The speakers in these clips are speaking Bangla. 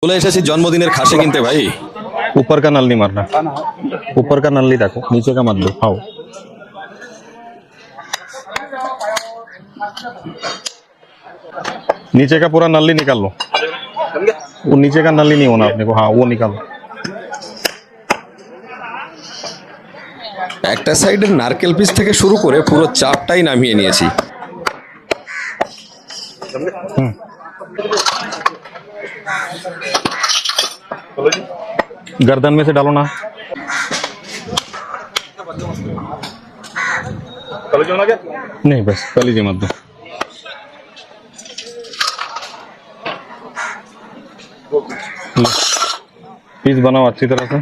চলে এসেছি জন্মদিনের খাসি কিনতে ভাই। ऊपर का नल नहीं मारना, ऊपर का नल नहीं रखो, नीचे का मत दो। आओ, नीचे का पूरा नल ही निकाल लो। वो नीचे का नल ही नहीं होना अपने को। हाँ, वो निकालो। একটা সাইডের নারকেল পিস থেকে শুরু করে পুরো চাপটাই নামিয়ে নিয়েছি। गर्दन में से डालो ना। नहीं, बस कलीजी मत दो। पीस बनाओ अच्छी तरह से।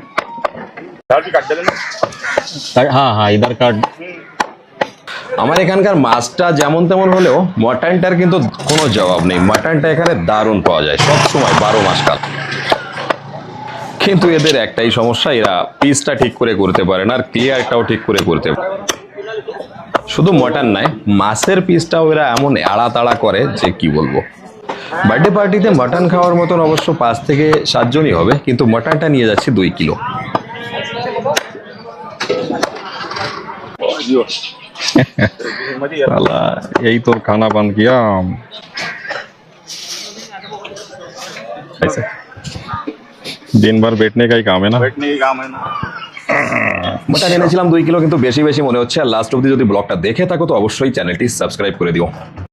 हाँ हाँ, इधर काट। আমার এখানকার মাছটা যেমন তেমন হলেও মটনটার কিন্তু কোনো জবাব নেই। মটনটা এখানে দারুণ পাওয়া যায় সব সময় 12 মাস কাল। কিন্তু এদের একটাই সমস্যা, এরা পিসটা ঠিক করে করতে পারে না আর ক্লিয়ারটাও ঠিক করে করতে পারে। শুধু মটন নয়, মাছের পিসটাও এরা এমন আড়া তাড়া করে যে কি বলবো। বার্থডে পার্টিতে মটন খাওয়ার মতন অবশ্য 5 থেকে 7 জনই হবে, কিন্তু মটনটা নিয়ে যাচ্ছি 2 কিলো। साला यही तो खाना बंद किया ऐसे। दिन भर बैठने का ही काम है ना। মটন এনেছিলাম 2 কিলো, কিন্তু বেশি বেশি মনে হচ্ছে। আর লাস্ট অবধি যদি ব্লগটা দেখে থাকো তো অবশ্যই চ্যানেলটি সাবস্ক্রাইব করে দিও।